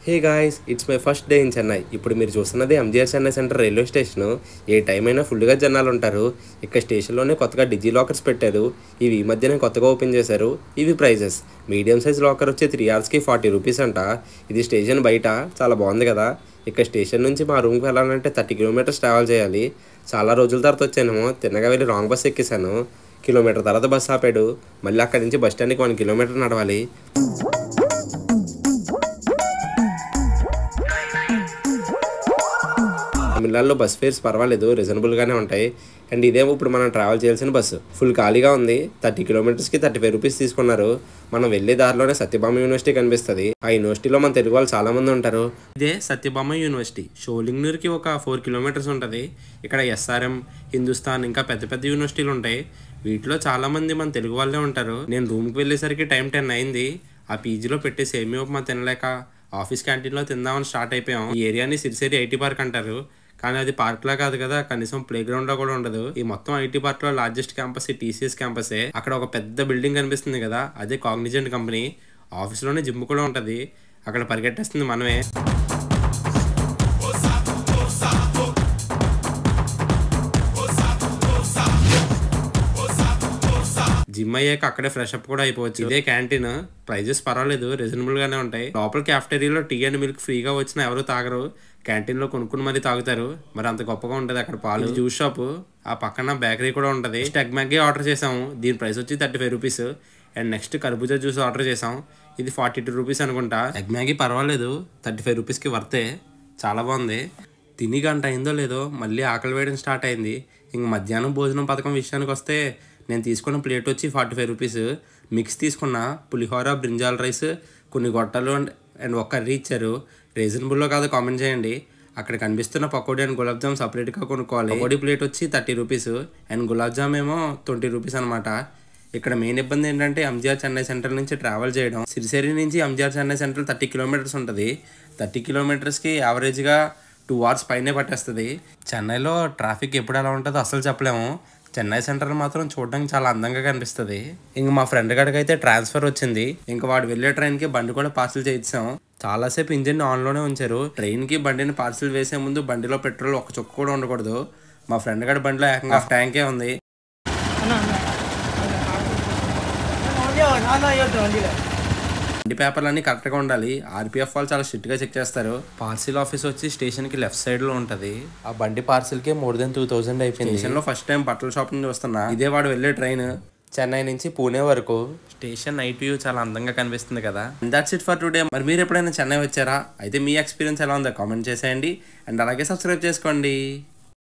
Hey guys, it's my first day in Chennai. ఇప్పుడు మీరు చూస్తున్నది MGR Chennai centre railway station. ఏ టైం అయినా ఫుల్గా జనాలు ఉంటారు. ఇక్కడ స్టేషన్లోనే కొత్తగా డిజీ లాకర్స్ పెట్టారు. ఇవి ఈ మధ్యనే కొత్తగా ఓపెన్ చేశారు. ఇవి ప్రైజెస్ మీడియం సైజ్ లాకర్ వచ్చి 3 అవర్స్కి 40 రూపీస్ అంట. ఇది స్టేషన్ బయట చాలా బాగుంది కదా. ఇక్కడ స్టేషన్ నుంచి మా రూమ్కి వెళ్ళాలంటే 30 కిలోమీటర్స్ ట్రావెల్ చేయాలి. చాలా రోజుల తర్వాత వచ్చాను. తిన్నగా వెళ్ళి రాంగ్ బస్ ఎక్కేసాను. కిలోమీటర్ తర్వాత బస్ ఆపాడు. మళ్ళీ అక్కడి నుంచి బస్ స్టాండ్కి 1 కిలోమీటర్ నడవాలి. తమిళనాడులో బస్ ఫేర్స్ పర్వాలేదు, రీజనబుల్గానే ఉంటాయి. అండ్ ఇదేమో ఇప్పుడు మనం ట్రావెల్ చేయాల్సిన బస్సు ఫుల్ ఖాళీగా ఉంది. 30 కిలోమీటర్స్కి 35 రూపీస్ తీసుకున్నారు. మనం వెళ్ళే దారిలోనే సత్యభామ యూనివర్సిటీ కనిపిస్తుంది. ఆ యూనివర్సిటీలో మన తెలుగు వాళ్ళు చాలా మంది ఉంటారు. ఇదే సత్యభామ యూనివర్సిటీ. షోలింగ్నూర్కి ఒక 4 కిలోమీటర్స్ ఉంటుంది. ఇక్కడ ఎస్ఆర్ఎం, హిందుస్థాన్ ఇంకా పెద్ద పెద్ద యూనివర్సిటీలు ఉంటాయి. వీటిలో చాలా మంది మన తెలుగు వాళ్ళే ఉంటారు. నేను రూమ్కి వెళ్ళేసరికి టైం 10 అయింది. ఆ పీజీలో పెట్టే సేమియా ఉప్మా తినలేక ఆఫీస్ క్యాంటీన్లో తిందామని స్టార్ట్ అయిపోయాం. ఈ ఏరియాని సిరిసేరి ఐటీ పార్క్ అంటారు. కానీ అది పార్క్లా కాదు కదా, కనీసం ప్లే గ్రౌండ్లో కూడా ఉండదు. ఈ మొత్తం ఐటీ పార్క్లో లార్జెస్ట్ క్యాంపస్ ఈ టీసీఎస్ క్యాంపసే. అక్కడ ఒక పెద్ద బిల్డింగ్ కనిపిస్తుంది కదా, అదే కాగ్నిజెంట్ కంపెనీ. ఆఫీస్లోనే జిమ్ కూడా ఉంటుంది. అక్కడ పరిగెట్టేస్తుంది మనమే. జిమ్ అయ్యాక అక్కడే ఫ్రెష్ అప్ కూడా అయిపోవచ్చు. ఇదే క్యాంటీన్. ప్రైజెస్ పర్వాలేదు, రీజనబుల్ గానే ఉంటాయి. లోపల క్యాఫ్టేరియాలో టీ అండ్ మిల్క్ ఫ్రీగా వచ్చినా ఎవరు తాగరు. క్యాంటీన్ లో కొనుక్కుని మరీ తాగుతారు. మరి అంత గొప్పగా ఉంటది అక్కడ పాలు. జ్యూస్ షాప్, ఆ పక్కన బేకరీ కూడా ఉంటది. ఎగ్ మ్యాగీ ఆర్డర్ చేసాము. దీని ప్రైస్ వచ్చి 35 రూపీస్. అండ్ నెక్స్ట్ కర్బూజా జ్యూస్ ఆర్డర్ చేసాం. ఇది 42 రూపీస్ అనుకుంటా. ఎగ్ మ్యాగీ పర్వాలేదు, 35 రూపీస్కి వర్తే. చాలా బాగుంది. తిని గంట అయిందో లేదో మళ్ళీ ఆకలి వేయడం స్టార్ట్ అయింది. ఇంక మధ్యాహ్నం భోజనం పథకం విషయానికి వస్తే నేను తీసుకున్న ప్లేట్ వచ్చి 45 రూపీస్. మిక్స్ తీసుకున్న పులిహోర, బ్రింజాల్ రైస్, కొన్ని గొట్టలు అండ్ ఒక కర్రీ ఇచ్చారు. రీజనబుల్లో కాదు కామెంట్ చేయండి. అక్కడ కనిపిస్తున్న పకోడీ అండ్ గులాబ్ జామ్ సపరేట్గా కొనుక్కోవాలి. పకోడీ ప్లేట్ వచ్చి 30 రూపీస్ అండ్ గులాబ్ జామ్ ఏమో 20 రూపీస్ అనమాట. ఇక్కడ మెయిన్ ఇబ్బంది ఏంటంటే ఎంజీఆర్ చెన్నై సెంటర్ నుంచి ట్రావెల్ చేయడం. సిరిసేరి నుంచి ఎంజీఆర్ చెన్నై సెంటర్ 30 కిలోమీటర్స్ ఉంటుంది. 30 కిలోమీటర్స్కి యావరేజ్గా 2 అవర్స్ పైనే పట్టేస్తుంది. చెన్నైలో ట్రాఫిక్ ఎప్పుడు ఎలా ఉంటుందో అసలు చెప్పలేము. చెన్నై సెంటర్ మాత్రం చూడడానికి చాలా అందంగా కనిపిస్తుంది. ఇంక మా ఫ్రెండ్ గడికి అయితే ట్రాన్స్ఫర్ వచ్చింది. ఇంకా వాడు వెళ్ళే ట్రైన్కి బండి కూడా పార్సిల్ చేయించాం. చాలాసేపు ఇంజిన్ ఆన్లోనే ఉంచారు. ట్రైన్కి బండిని పార్సిల్ వేసే ముందు బండిలో పెట్రోల్ ఒక చుక్క కూడా ఉండకూడదు. మా ఫ్రెండ్ గడి బండిలో ఏకంగా ట్యాంకే ఉంది. బండి పేపర్లు అన్నీ కరెక్ట్గా ఉండాలి. ఆర్పిఎఫ్ వాళ్ళు చాలా స్ట్రిక్ట్గా చెక్ చేస్తారు. పార్సిల్ ఆఫీస్ వచ్చి స్టేషన్కి లెఫ్ట్ సైడ్లో ఉంటుంది. ఆ బండి పార్సిల్కే more than 2000 అయిపోయింది. స్టేషన్లో ఫస్ట్ టైం బట్టల షాప్ నుంచి వస్తున్నా. ఇదే వాడు వెళ్ళే ట్రైన్, చెన్నై నుంచి పూణే వరకు. స్టేషన్ నైట్ వ్యూ చాలా అందంగా కనిపిస్తుంది కదా. That's it for today. మరి మీరు ఎప్పుడైనా చెన్నై వచ్చారా? అయితే మీ ఎక్స్పీరియన్స్ ఎలా ఉందో కామెంట్ చేసేయండి. అండ్ అలాగే సబ్స్క్రైబ్ చేసుకోండి.